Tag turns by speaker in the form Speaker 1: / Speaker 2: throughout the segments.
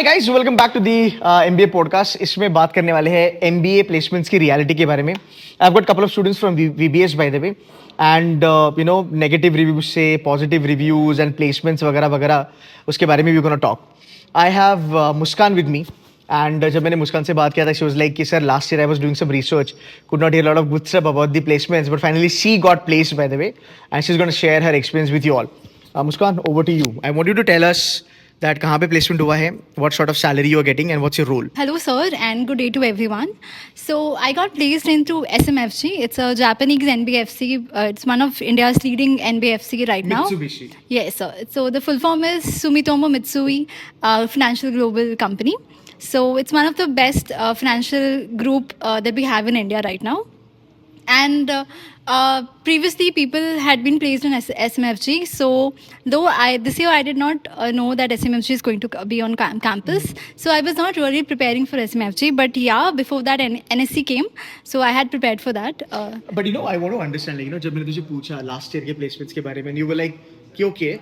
Speaker 1: Hi guys, welcome back to the MBA podcast. इसमें बात करने वाले हैं एमबीए प्लेसमेंट्स की रियलिटी के बारे में। I have got couple of students from VBS by the way, and negative reviews से पॉजिटिव रिव्यूज एंड प्लेसमेंट्स वगैरह वगैरह उसके बारे में we gonna talk. I have Muskan with me, and जब मैंने मुस्कान से बात किया था, शी वाज लाइक कि sir last year I was doing some research, could not hear lot of good stuff about the placements, but finally she got placed by the way, and she is gonna share her experience with you all. Muskan, over to you. I want you to tell us that कहाँ पे placement हुआ है, what sort of salary you are getting and what's your role?
Speaker 2: Hello, sir, and good day to everyone. So, I got placed into SMFG. It's a Japanese NBFC. It's one of India's leading NBFC right now.
Speaker 1: Mitsubishi.
Speaker 2: Yes, sir. So, the full form is Sumitomo Mitsui Financial Global Company. So, it's one of the best financial group that we have in India right now. And previously people had been placed in SMFG. So though this year I did not know that SMFG is going to be on campus, so I was not really preparing for SMFG. But yeah, before that NSC came, so I had prepared for that.
Speaker 1: But I want to understand, like, जब मैंने तुझे पूछा last year के placements के बारे में, you were like कि okay,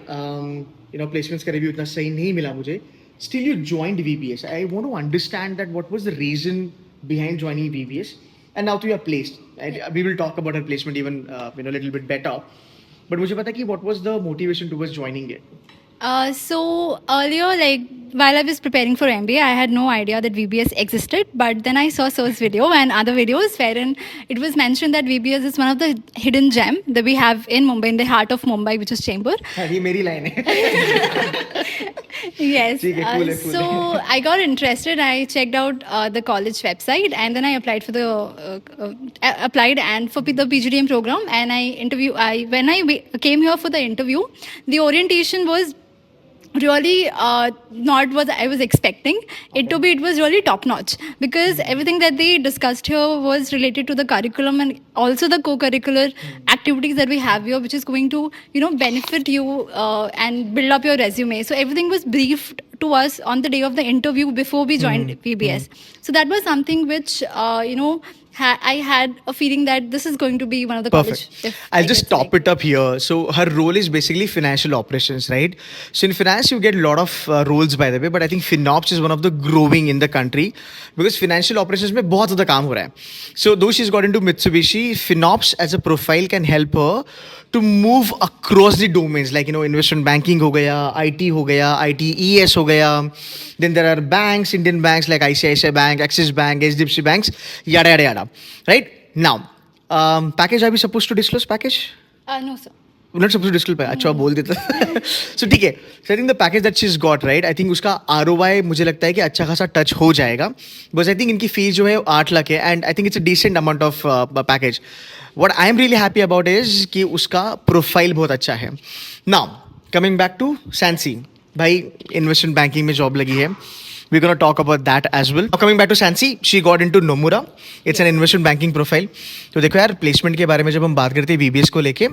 Speaker 1: placements का रिव्यू इतना सही नहीं मिला मुझे, still you joined VBS. I want to understand that what was the reason behind joining VBS, and now you are placed. We will talk about her placement even a little bit better. But मुझे पता कि what was the motivation towards joining it?
Speaker 2: So earlier, like while I was preparing for MBA, I had no idea that VBS existed. But then I saw Sir's video and other videos wherein it was mentioned that VBS is one of the hidden gem that we have in Mumbai, in the heart of Mumbai, which is Chembur.
Speaker 1: ये मेरी line है।
Speaker 2: Yes.
Speaker 1: Cool,
Speaker 2: so I got interested. I checked out the college website, and then I applied for the applied and for the PGDM program. And when I came here for the interview, the orientation was really not what I was expecting it to be. It was really top notch because everything that they discussed here was related to the curriculum and also the co-curricular activities that we have here, which is going to benefit you and build up your resume. So everything was briefed to us on the day of the interview before we joined VBS. So that was something which I had a feeling that this is going to be one of the
Speaker 1: Perfect.
Speaker 2: college.
Speaker 1: I'll just top it up here. So her role is basically financial operations, right? So in finance, you get a lot of roles, by the way, but I think FinOps is one of the growing in the country because financial operations में बहुत ज़्यादा काम हो रहा है. So though she's got into Mitsubishi, FinOps as a profile can help her to move across the domains, like investment banking हो गया, IT हो गया, ITES हो गया. Then there are banks, Indian banks like ICICI Bank, Axis Bank, HDFC banks, yada yada yada. Right now, package are we supposed to disclose package?
Speaker 2: No, sir.
Speaker 1: We're not supposed to disclose package. अच्छा बोल देता. So ठीक है. So I think the package that she's got, right? I think उसका ROI मुझे लगता है कि अच्छा खासा टच हो जाएगा. Because I think इनकी फीस जो है 8 लाख है, and I think it's a decent amount of package. What I am really happy about is कि उसका प्रोफाइल बहुत अच्छा है. Now coming back to Sansi, भाई इन्वेस्टमेंट बैंकिंग में जॉब लगी है. We're going to talk about that as well. Now coming back to Sansi, she got into Nomura. It's an investment banking profile. तो देखो यार, प्लेसमेंट के बारे में जब हम बात करते हैं VBS को लेके,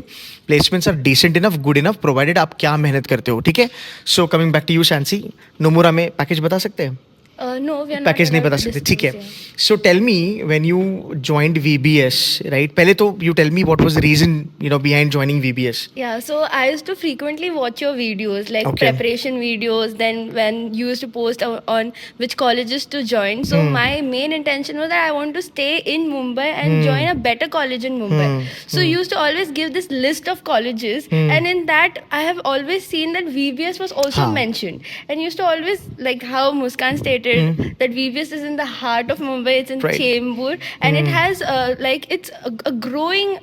Speaker 1: placements are decent enough, good enough, provided आप क्या मेहनत करते हो, ठीक है. So coming back to you Sansi, Nomura में पैकेज बता सकते हैं?
Speaker 3: No, we are not
Speaker 1: package नहीं
Speaker 3: allowed
Speaker 1: बता
Speaker 3: to
Speaker 1: सकते,
Speaker 3: disclose,
Speaker 1: ठीक है.
Speaker 3: yeah.
Speaker 1: So tell me, when you joined VBS, right, पहले तो you tell me what was the reason behind joining VBS.
Speaker 3: Yeah, so I used to frequently watch your videos, like
Speaker 1: Okay.
Speaker 3: preparation videos, then when you used to post on which colleges to join. So my main intention was that I want to stay in Mumbai and join a better college in Mumbai. So you used to always give this list of colleges, and in that I have always seen that VBS was also mentioned. And you used to always, like how Muskan stated, that VBS is in the heart of Mumbai, it's in
Speaker 1: Right.
Speaker 3: Chembur, and it has it's a growing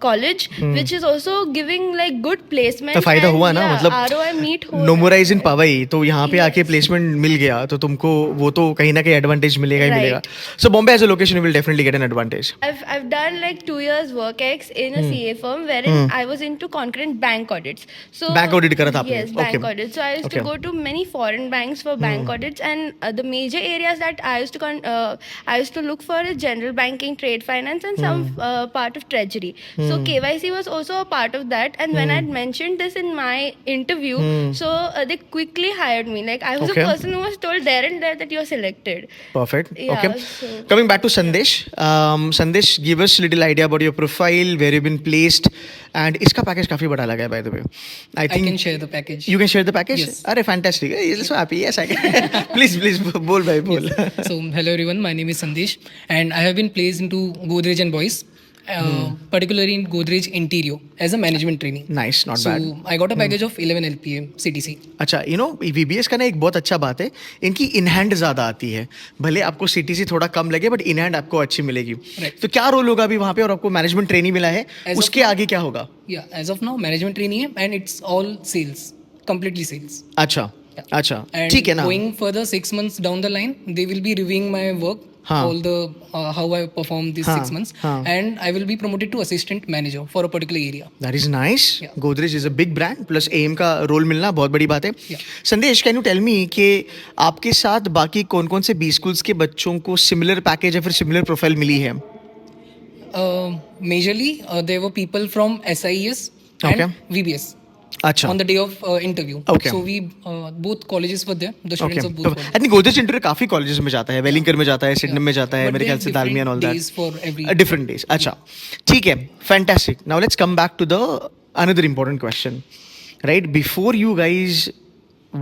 Speaker 3: college which is also giving like good placement.
Speaker 1: तो फायदा
Speaker 3: and,
Speaker 1: हुआ ना,
Speaker 3: yeah,
Speaker 1: मतलब
Speaker 3: ROI meet हो
Speaker 1: Nomura is in
Speaker 3: रहा है.
Speaker 1: पवई, तो यहाँ पे आके
Speaker 3: Yes.
Speaker 1: प्लेसमेंट मिल गया तो तुमको वो तो कहीं ना कहीं एडवांटेज मिलेगा ही
Speaker 3: Right.
Speaker 1: मिलेगा. So Bombay as a location will definitely get an advantage.
Speaker 3: I've done like 2 years work ex in a CA firm wherein I was into concurrent bank audits. So
Speaker 1: Bank audit करा था आपने?
Speaker 3: Yes, bank
Speaker 1: Okay.
Speaker 3: audits. So I used
Speaker 1: Okay.
Speaker 3: to go to many foreign banks for bank audits, and the major areas that I used to look for is general banking, trade finance, and some part of treasury. luxury. So KYC was also a part of that. And when I had mentioned this in my interview, so they quickly hired me. Like I was
Speaker 1: Okay.
Speaker 3: a person who was told there and there that you're selected.
Speaker 1: Perfect.
Speaker 3: Yeah,
Speaker 1: Okay.
Speaker 3: so-
Speaker 1: Coming back to Sandesh. Sandesh, give us a little idea about your profile, where you've been placed, and इसका package काफी बड़ा लगा है, by the way. I think
Speaker 4: I can share the package.
Speaker 1: you can share the package.
Speaker 4: Yes.
Speaker 1: अरे fantastic. You're so happy. Yes, I can. please, बोल भाई बोल.
Speaker 4: So, hello everyone, my name is Sandesh, and I have been placed into Godrej and Boys, particularly in Godrej Interior as a management trainee.
Speaker 1: Nice, not
Speaker 4: So,
Speaker 1: bad.
Speaker 4: I got a package of 11 LPA CTC.
Speaker 1: अच्छा, you know VBS का ना एक बहुत अच्छा बात है, इनकी in hand ज़्यादा आती है. भले आपको CTC थोड़ा कम लगे, बट इन हैंड आपको अच्छी मिलेगी.
Speaker 4: Right.
Speaker 1: तो क्या रोल होगा अभी वहाँ पे, और आपको मैनेजमेंट ट्रेनी मिला है,
Speaker 4: As of
Speaker 1: उसके आगे क्या होगा?
Speaker 4: Yeah, as of now, management trainee hai, and it's all sales, completely sales.
Speaker 1: अच्छा अच्छा,
Speaker 4: And
Speaker 1: ठीक है ना.
Speaker 4: going further 6 months down the line, they will be reviewing my work,
Speaker 1: हाँ.
Speaker 4: all the how I performed these
Speaker 1: हाँ,
Speaker 4: 6 months,
Speaker 1: हाँ.
Speaker 4: and I will be promoted to assistant manager for a particular area.
Speaker 1: That is nice.
Speaker 4: Yeah.
Speaker 1: Godrej is a big brand. Plus AM का role मिलना बहुत बड़ी बात है.
Speaker 4: Yeah.
Speaker 1: संदेश, can you tell मी कि आपके साथ बाकी कौन कौन से बी स्कूल्स के बच्चों को सिमिलर पैकेज या फिर सिमिलर प्रोफाइल मिली है?
Speaker 4: Majorly, there were people from SIES and
Speaker 1: Okay.
Speaker 4: VBS
Speaker 1: अच्छा.
Speaker 4: on the day of interview.
Speaker 1: Okay.
Speaker 4: So we both colleges were there. The
Speaker 1: Okay.
Speaker 4: students of both colleges.
Speaker 1: I think Godrej interview काफी colleges में जाता है, Wellington में जाता है, सिडनम में जाता है,
Speaker 4: But
Speaker 1: मेरे ख्याल
Speaker 4: there's
Speaker 1: से Dalmi and all
Speaker 4: different days
Speaker 1: that.
Speaker 4: for every.
Speaker 1: Different days. अच्छा, ठीक है, fantastic. Now let's come back to the another important question. Right, before you guys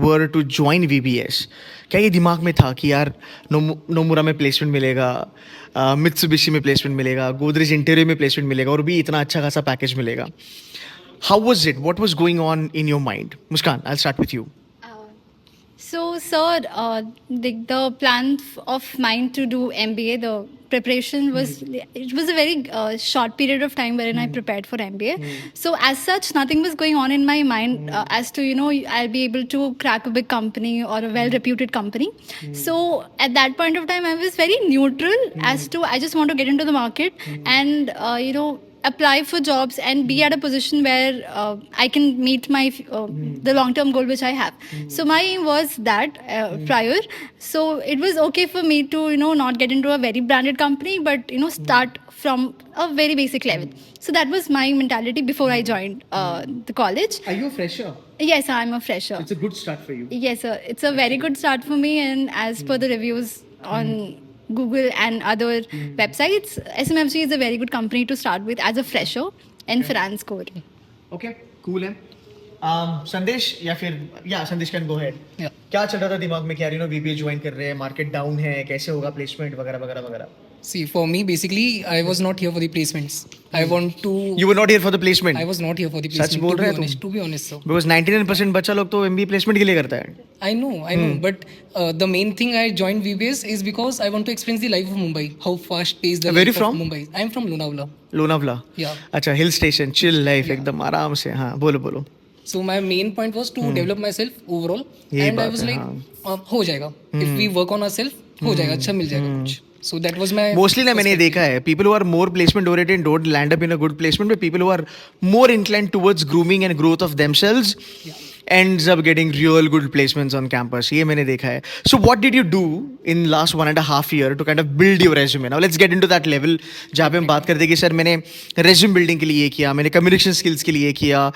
Speaker 1: were to join VBS, क्या ये दिमाग में था कि यार नोमुरा में प्लेसमेंट मिलेगा, मित्सुबिशी में प्लेसमेंट मिलेगा, गोदरेज इंटीरियर में प्लेसमेंट मिलेगा, और भी इतना अच्छा खासा पैकेज मिलेगा? How was it? What was going on in your mind? Muskan, I'll start with you.
Speaker 2: So, sir, the plan of mine to do MBA, the preparation was it was a very short period of time wherein I prepared for MBA. So, as such, nothing was going on in my mind as to I'll be able to crack a big company or a well-reputed company. So, at that point of time, I was very neutral as to I just want to get into the market and apply for jobs and be at a position where I can meet my the long-term goal which I have. So my aim was that prior. So it was okay for me to not get into a very branded company, but start from a very basic level. So that was my mentality before I joined the college.
Speaker 1: Are you a fresher?
Speaker 2: Yes, I'm a fresher.
Speaker 1: It's a good start for you.
Speaker 2: Yes, sir. It's a very good start for me, and as per the reviews on Google and other websites, SMFG is a very good company to start with as a fresher in finance core.
Speaker 1: Okay, cool है. संदेश या फिर संदेश can go head.
Speaker 4: Yeah.
Speaker 1: क्या चल रहा था दिमाग में कि यार VBA ज्वाइन कर रहे हैं, मार्केट डाउन है, कैसे होगा प्लेसमेंट वगैरह वगैरह वगैरह?
Speaker 4: See, for me, basically, I was not here for the placements. I want to.
Speaker 1: You were not here for the placement.
Speaker 4: I was not here for the
Speaker 1: such
Speaker 4: placement.
Speaker 1: बोल
Speaker 4: To be
Speaker 1: रहे हैं
Speaker 4: honest,
Speaker 1: तुम?
Speaker 4: to be honest, sir.
Speaker 1: Because 99% बच्चा लोग तो MBA placement के लिए करता है.
Speaker 4: I know, but the main thing I joined VBS is because I want to experience the life of Mumbai. How fast paced the
Speaker 1: Where
Speaker 4: life
Speaker 1: you from?
Speaker 4: of Mumbai. I am from Lonavala.
Speaker 1: Lonavala.
Speaker 4: Yeah.
Speaker 1: अच्छा, hill station, chill life, एकदम आराम से. हाँ, बोलो.
Speaker 4: So my main point was to develop myself overall,
Speaker 1: यही
Speaker 4: and I
Speaker 1: बात
Speaker 4: was
Speaker 1: है,
Speaker 4: like, हो जाएगा. If we work on ourselves, हो जाएगा, अच्छा मिल जाएगा कुछ. So that was my.
Speaker 1: Mostly ना मैंने देखा है, people who are more placement oriented don't land up in a good placement, but people who are more inclined towards grooming and growth of themselves ends up getting real good placements on campus. ये मैंने देखा है. So what did you do in last 1.5 year to kind of build your resume? Now let's get into that level जहाँ पे हम बात करते हैं कि सर मैंने resume building के लिए ये किया, मैंने communication skills के लिए ये किया,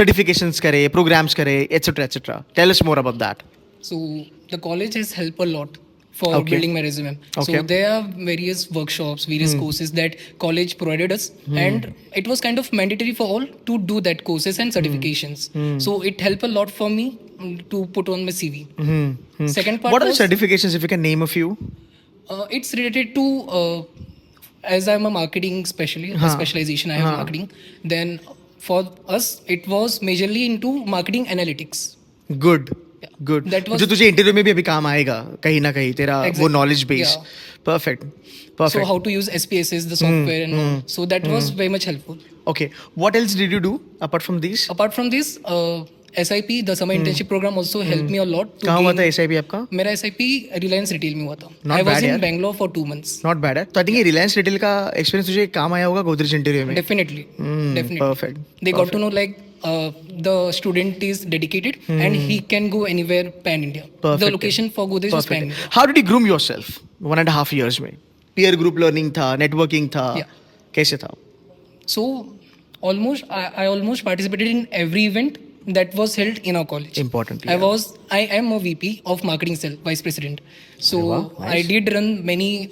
Speaker 1: certifications करे, programs करे, etc. Tell us more about that.
Speaker 4: So the college has helped a lot for
Speaker 1: Okay.
Speaker 4: building my resume.
Speaker 1: Okay.
Speaker 4: So there are various workshops, various courses that college provided us, and it was kind of mandatory for all to do that courses and certifications. So it helped a lot for me to put on my CV. Second part
Speaker 1: What are the
Speaker 4: was,
Speaker 1: certifications, if you can name a few?
Speaker 4: it's related to as I'm a marketing specialization. I have marketing. Then for us, it was majorly into marketing analytics.
Speaker 1: Good.
Speaker 4: That was-
Speaker 1: जो तुझे interview में भी अभी काम आएगा कहीं ना कहीं, तेरा वो
Speaker 4: Exactly.
Speaker 1: Knowledge base.
Speaker 4: Yeah.
Speaker 1: Perfect.
Speaker 4: So how to use SPSS, the software, and all. So that was very much helpful.
Speaker 1: Okay, what else did you do apart from these?
Speaker 4: Apart from this, SIP, the summer internship program, also helped me a lot. to
Speaker 1: कहाँ हुआ था
Speaker 4: gain-
Speaker 1: SIP आपका?
Speaker 4: मेरा SIP Reliance Retail में हुआ था.
Speaker 1: Not
Speaker 4: I was
Speaker 1: bad,
Speaker 4: in
Speaker 1: यार.
Speaker 4: Bangalore for 2 months.
Speaker 1: Not bad है. तो आई थिंक ये रिलायंस रिटेल का एक्सपीरियंस तुझे काम आया होगा गोदरेज इंटीरियर में.
Speaker 4: Definitely. Definitely.
Speaker 1: perfect,
Speaker 4: They got to know like the student is dedicated and he can go anywhere pan India.
Speaker 1: Perfect.
Speaker 4: The location for Godrej is pan
Speaker 1: Perfect.
Speaker 4: India.
Speaker 1: How did you groom yourself 1.5 years में? Peer group learning था, networking था,
Speaker 4: Yeah.
Speaker 1: कैसे था?
Speaker 4: So almost I almost participated in every event that was held in our college.
Speaker 1: Important,
Speaker 4: I
Speaker 1: yeah.
Speaker 4: am a VP of marketing cell, vice president. So
Speaker 1: Wow, nice.
Speaker 4: I did run many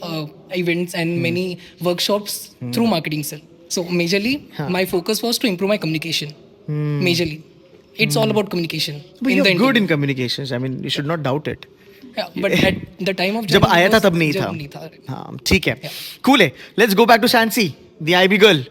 Speaker 4: events and many workshops through marketing cell. So majorly my focus was to improve my communication. Majorly, it's all about communication.
Speaker 1: But
Speaker 4: in
Speaker 1: you're
Speaker 4: the
Speaker 1: good
Speaker 4: interview.
Speaker 1: in communications. I mean, you should not doubt it.
Speaker 4: Yeah, but at the time of
Speaker 1: जब
Speaker 4: joining
Speaker 1: आया था
Speaker 4: was-
Speaker 1: तब नहीं
Speaker 4: जब
Speaker 1: था.
Speaker 4: नहीं था.
Speaker 1: हाँ, ठीक है. Cool है. Let's go back to Sansi, the IB girl.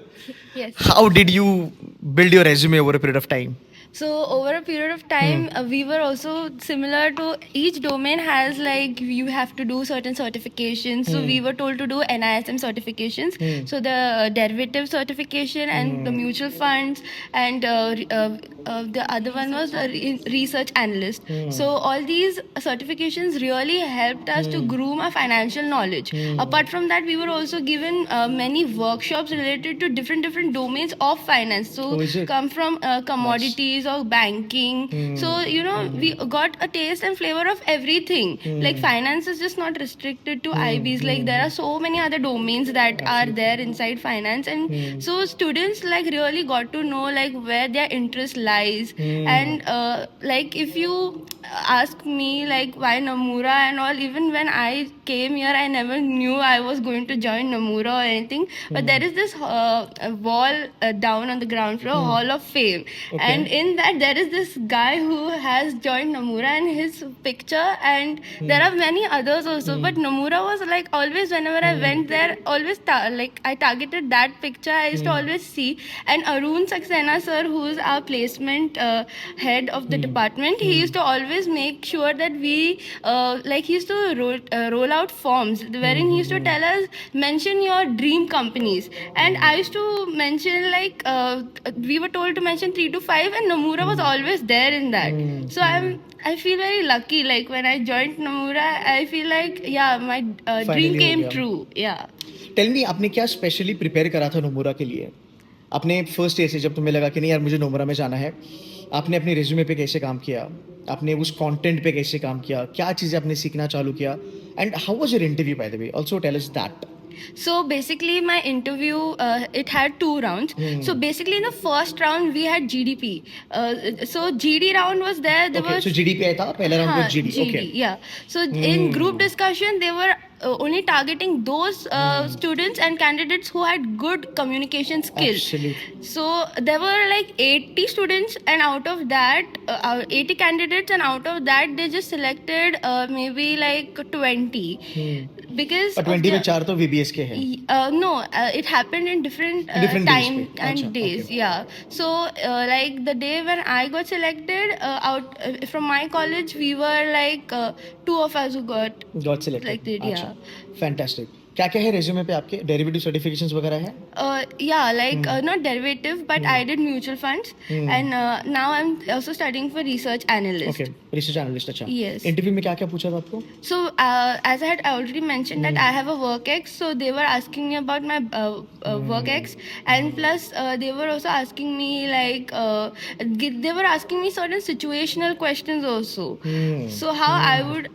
Speaker 3: Yes.
Speaker 1: How did you build your resume over a period of time?
Speaker 3: So over a period of time, we were also similar to each domain has like you have to do certain certifications. So we were told to do NISM certifications. So the derivative certification and the mutual funds and the other one was a research analyst. So all these certifications really helped us to groom our financial knowledge. Apart from that, we were also given many workshops related to different domains of finance. So
Speaker 1: Oh, is it?
Speaker 3: come from commodities or banking. So you know we got a taste and flavor of everything. Like finance is just not restricted to IBs. Like there are so many other domains that are there inside finance, and so students like really got to know like where their interest lies. And like if you ask me like why Nomura and all, even when I came here I never knew I was going to join Nomura or anything. But there is this wall down on the ground floor, Hall of Fame, and in that there is this guy who has joined Nomura and his picture, and there are many others also. But Nomura was like always whenever I went there, always like I targeted that picture. I used to always see. And Arun Saxena sir, who is our placement head of the department, he used to always make sure that we like he used to roll out forms wherein he used to tell us mention your dream companies, and I used to mention like we were told to mention 3 to 5, and Nomura was always there in that. So I feel very lucky. Like when I joined Nomura, I feel like yeah, my
Speaker 1: Finally
Speaker 3: dream
Speaker 1: हो
Speaker 3: came
Speaker 1: गया.
Speaker 3: true. Yeah.
Speaker 1: Tell me, आपने क्या specially prepare करा था Nomura के लिए? आपने first day से जब तुम्हें लगा कि नहीं यार मुझे नोमुरा में जाना है, आपने अपनी रिज्यूमे पे कैसे काम किया? आपने उस कंटेंट पे कैसे काम किया? क्या चीज़ें आपने सीखना चालू किया? And how was your interview by the way? Also tell us that.
Speaker 3: So basically, my interview it had 2 rounds. So basically, in the first round we had GDP. So GD round was there. There
Speaker 1: okay,
Speaker 3: was
Speaker 1: so GDP आया था पहला round
Speaker 3: हाँ,
Speaker 1: में GD. Okay.
Speaker 3: yeah. So in group discussion, they were only targeting those students and candidates who had good communication skills.
Speaker 1: Absolutely.
Speaker 3: So there were like 80 students, and out of that, 80 candidates, and out of that, they just selected maybe like 20 because
Speaker 1: और
Speaker 3: of
Speaker 1: 20 में
Speaker 3: the-
Speaker 1: 4 तो VBS के हैं.
Speaker 3: no, it happened in different,
Speaker 1: Different days
Speaker 3: time
Speaker 1: पे.
Speaker 3: and
Speaker 1: अच्छा,
Speaker 3: days.
Speaker 1: okay.
Speaker 3: Yeah. So like the day when I got selected out from my college, we were like 2 of us who got
Speaker 1: got selected.
Speaker 3: selected. Yeah.
Speaker 1: Fantastic. क्या क्या है resume पे आपके? Derivative certifications वगैरह है?
Speaker 3: Yeah, like not derivative, but I did mutual funds, and now I'm also studying for research analyst.
Speaker 1: Okay, research analyst. अच्छा.
Speaker 3: Yes.
Speaker 1: Interview में क्या क्या पूछा था आपको?
Speaker 3: So as I had already mentioned that I have a work ex, so they were asking me about my work ex, and plus they were also asking me like they were asking me certain situational questions also. So how I would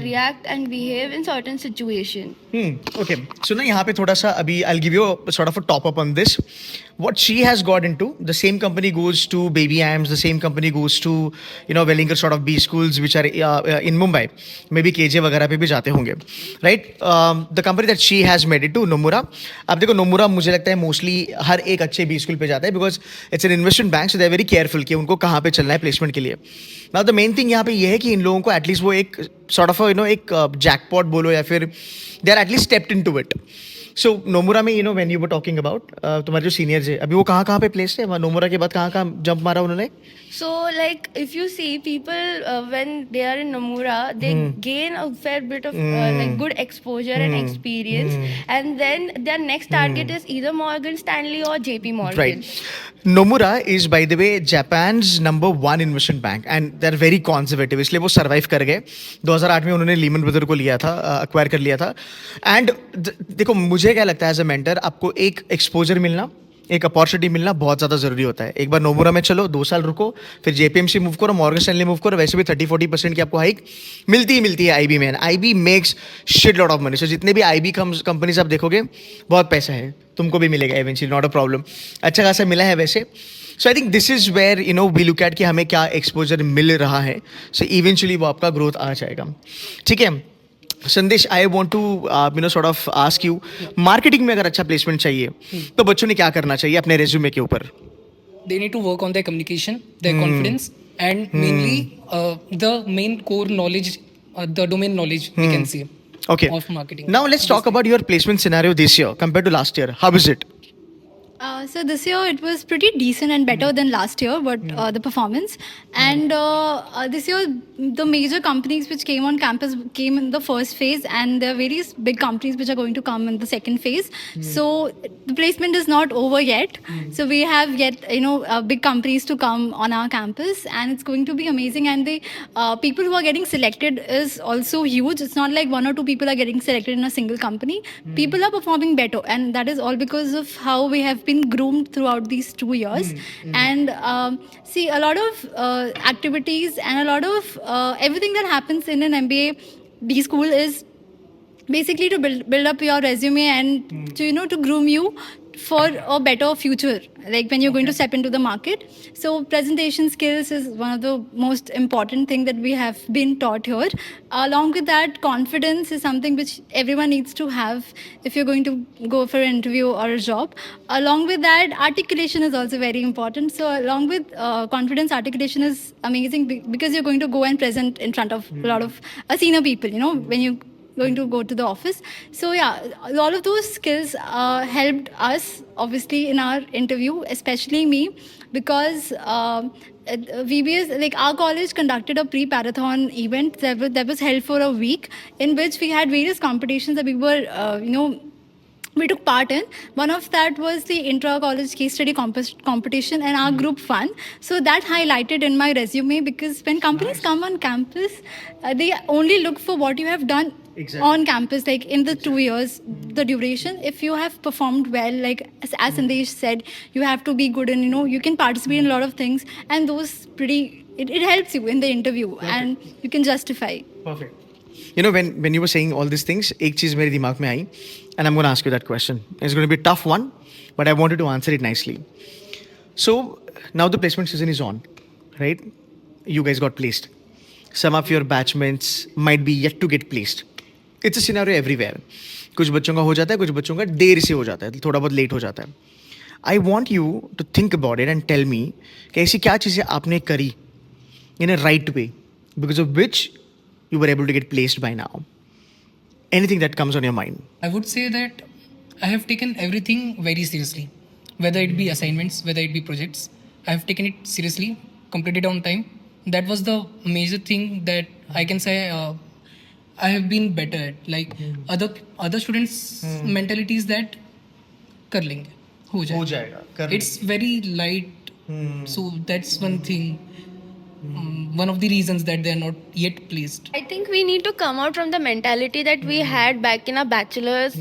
Speaker 3: react and behave in certain situation.
Speaker 1: Okay. So ना यहाँ पे थोड़ा सा अभी I'll give you a sort of a top up on this. What she has got into, the same company goes to Baby Ams, the same company goes to Wellinger sort of B schools which are in Mumbai. Maybe KJ वगैरह पे भी जाते होंगे, right? The company that she has made it to Nomura. अब देखो Nomura मुझे लगता है मोस्टली हर एक अच्छे B स्कूल पे जाता है because it's an investment bank, so they are very careful कि उनको कहाँ पे चलना है प्लेसमेंट के लिए. Now the main thing यहाँ पे ये है कि इन लोगों को एटलीस्ट वो एक sort of एक जैकपॉट बोलो या फिर they are at least stepped into it. So Nomura में when you were talking about तुम्हारे जो सीनियर्स है अभी वो कहाँ पे प्लेस है? नोमुरा के बाद कहाँ जंप मारा उन्होंने?
Speaker 3: So like if you see people when they are in Nomura, they gain a fair bit of like good exposure and experience, and then their next target is either Morgan Stanley or JP Morgan.
Speaker 1: Right. Nomura is by the way Japan's number 1 investment bank and they're very conservative, इसलिए वो survive कर गए. 2008 में उन्होंने Lehman brother को लिया था, acquire कर लिया था. And देखो मुझे क्या लगता है एज अ मेंटर, आपको एक एक्सपोजर मिलना एक अपॉर्चुनिटी मिलना बहुत ज़्यादा ज़रूरी होता है. एक बार नोमुरा में चलो, 2 साल रुको, फिर जेपीएमसी मूव करो, मॉर्गन स्टैनली मूव करो, वैसे भी 30-40% की आपको हाइक मिलती ही मिलती है आईबी में. IB makes shit lot of money. So जितने भी आईबी कंपनीज आप देखोगे, बहुत पैसा है, तुमको भी मिलेगा इवेंचुअली, नॉट अ प्रॉब्लम. अच्छा खासा मिला है वैसे. So I think this is where we look at कि हमें क्या एक्सपोजर मिल रहा है. सो इवेंचुअली वो आपका ग्रोथ आ जाएगा. ठीक है Sandesh, I want to sort of ask you, marketing में अगर अच्छा प्लेसमेंट चाहिए तो बच्चों ने क्या करना चाहिए अपने रेज्यूमे के ऊपर?
Speaker 4: They need to work on their communication, their confidence, and mainly the main core knowledge, the domain knowledge we can say
Speaker 1: Okay.
Speaker 4: of marketing.
Speaker 1: Now let's talk about your placement scenario this year compared to last year. How is it?
Speaker 2: So this year it was pretty decent and better than last year, but the performance. And this year the major companies which came on campus came in the first phase, and there are various big companies which are going to come in the second phase. So the placement is not over yet. So we have yet big companies to come on our campus, and it's going to be amazing. And the people who are getting selected is also huge. It's not like 1 or 2 people are getting selected in a single company. People are performing better, and that is all because of how we have been groomed throughout these 2 years. And see, a lot of activities and a lot of everything that happens in an MBA B school is basically to build up your resume and to to groom you for a better future, like when you're going to step into the market. So presentation skills is one of the most important thing that we have been taught here. Along with that, confidence is something which everyone needs to have if you're going to go for an interview or a job. Along with that, articulation is also very important. So along with confidence, articulation is amazing because you're going to go and present in front of a lot of senior people, when you going to go to the office. So yeah, all of those skills helped us obviously in our interview, especially me, because VBS, like our college conducted a pre-marathon event that was held for a week, in which we had various competitions that we were we took part in. One of that was the intra-college case study competition, and our group won. So that highlighted in my resume, because when companies come on campus, they only look for what you have done on campus, like in the 2 years, the duration. If you have performed well, like as Sandesh said, you have to be good, and you can participate in a lot of things, and those it helps you in the interview. Perfect. And you can justify.
Speaker 1: Perfect. When you were saying all these things, एक चीज मेरे दिमाग में आई, and I'm going to ask you that question. It's going to be a tough one, but I wanted to answer it nicely. So now the placement season is on, right? You guys got placed. Some of your batchmates might be yet to get placed. It's a scenario everywhere. कुछ बच्चों का हो जाता है, कुछ बच्चों का देर से हो जाता है, थोड़ा बहुत लेट हो जाता है. I want you to think about it and tell me कि ऐसी क्या चीज़ें आपने करी in a right way, because of which you were able to get placed by now. Anything that comes on your mind?
Speaker 4: I would say that I have taken everything very seriously, whether it be assignments, whether it be projects. I have taken it seriously, completed on time. That was the major thing that I can say I have been better at. Like other students' mentality is that कर लेंगे, हो जाएगा. It's very light. So that's one thing. One of the reasons that they are not yet placed.
Speaker 3: I think we need to come out from the mentality that we had back in our bachelor's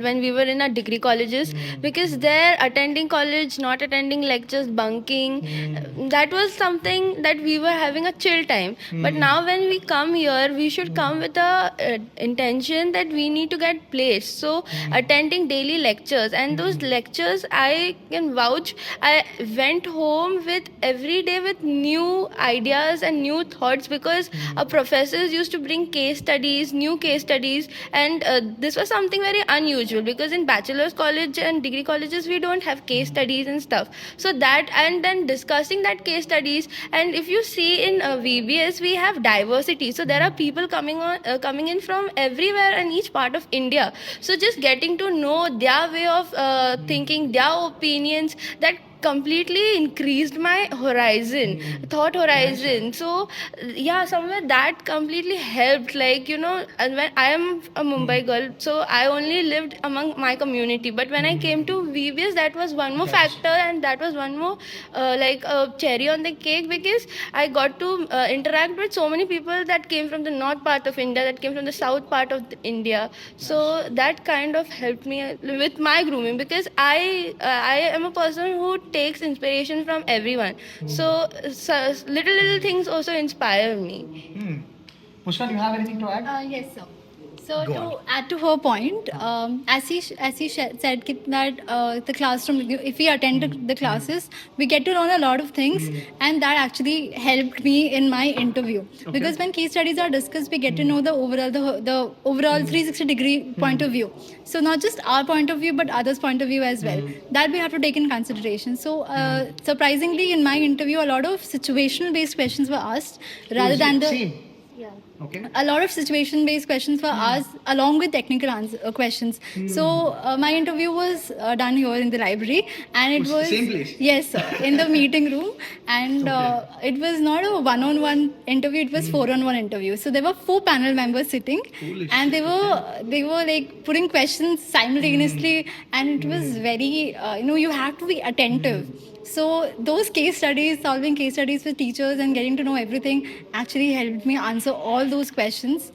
Speaker 3: when we were in our degree colleges, because there attending college, not attending lectures, bunking, that was something that we were having a chill time. But now when we come here, we should come with a intention that we need to get placed. So attending daily lectures, and those lectures, I can vouch, I went home with every day with new ideas and new thoughts, because our professors used to bring case studies, new case studies, and this was something very unusual, because in bachelor's college and degree colleges we don't have case studies and stuff. So that, and then discussing that case studies, and if you see in VBS we have diversity, so there are people coming in from everywhere and each part of India. So just getting to know their way of thinking, their opinions, that completely increased my horizon, thought horizon. So yeah, somewhere that completely helped, like, you know. And when I am a Mumbai girl, so I only lived among my community, but when I came to VBS, that was one more factor, and that was one more like a cherry on the cake, because I got to interact with so many people that came from the north part of India, that came from the south part of India. So that kind of helped me with my grooming, because I am a person who takes inspiration from everyone. So little things also inspire me.
Speaker 1: Muskan, you have anything to add?
Speaker 2: Yes, sir. So
Speaker 1: Go
Speaker 2: to
Speaker 1: on.
Speaker 2: add to her point, as he said that the classroom, if we attend the classes, we get to learn a lot of things, and that actually helped me in my interview. Because when case studies are discussed, we get to know the overall 360-degree point of view. So not just our point of view, but others' point of view as well. That we have to take in consideration. So surprisingly, in my interview, a lot of situational based questions were asked rather than the.
Speaker 1: Same.
Speaker 2: Yeah.
Speaker 1: Okay.
Speaker 2: A lot of situation-based questions were asked along with technical questions. So my interview was done here in the library, and it was
Speaker 1: Same place?
Speaker 2: Yes, sir, in the meeting room, and it was not a one-on-one interview; it was four-on-one interview. So there were 4 panel members sitting, and they were like putting questions simultaneously, and it was very you have to be attentive. So those case studies, solving case studies with teachers and getting to know everything actually helped me answer all those questions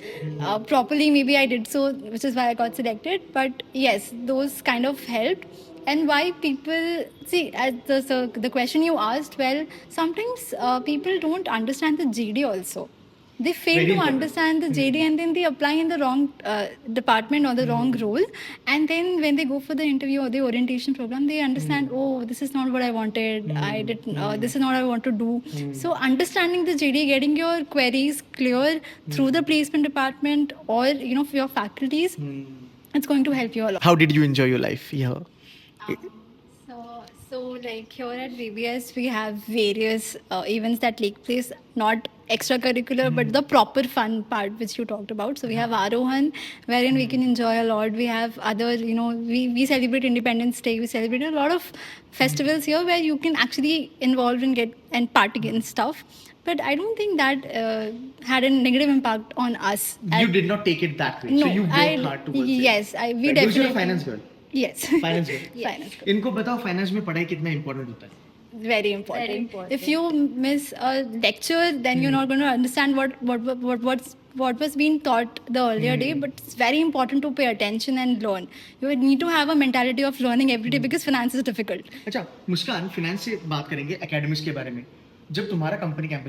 Speaker 2: properly. Maybe I did so, which is why I got selected. But yes, those kind of helped. And why people see, as the question you asked, well, sometimes people don't understand the GD also. They fail
Speaker 1: Very
Speaker 2: to
Speaker 1: important.
Speaker 2: understand the JD, and then they apply in the wrong department or the wrong role. And then when they go for the interview or the orientation program, they understand, oh, this is not what I wanted. I did. This is not what I want to do. So understanding the JD, getting your queries clear through the placement department or for your faculties, it's going to help you a lot.
Speaker 1: How did you enjoy your life here?
Speaker 2: So like here at VBS, we have various events that take place, not extracurricular, but the proper fun part which you talked about. So we have Arohan, wherein we can enjoy a lot. We have other, we celebrate Independence Day. We celebrate a lot of festivals here where you can actually involve and get and partake in stuff. But I don't think that had a negative impact on us.
Speaker 1: You did not take it that way.
Speaker 2: No,
Speaker 1: So you worked hard towards it.
Speaker 2: yes, we
Speaker 1: Right, because
Speaker 2: definitely.
Speaker 1: you're a finance girl.
Speaker 2: Yes.
Speaker 1: Finance girl.
Speaker 2: Finance.
Speaker 1: इनको बताओ finance में पढ़ाई कितना important होता है.
Speaker 2: Very important. If you miss a lecture, then you're not going to understand what was being taught the earlier day. But it's very important to pay attention and learn. You need to have a mentality of learning every day because finance is difficult.
Speaker 1: अच्छा, मुस्कान, finance से बात करेंगे, academics के बारे में. जब तुम्हारा company campus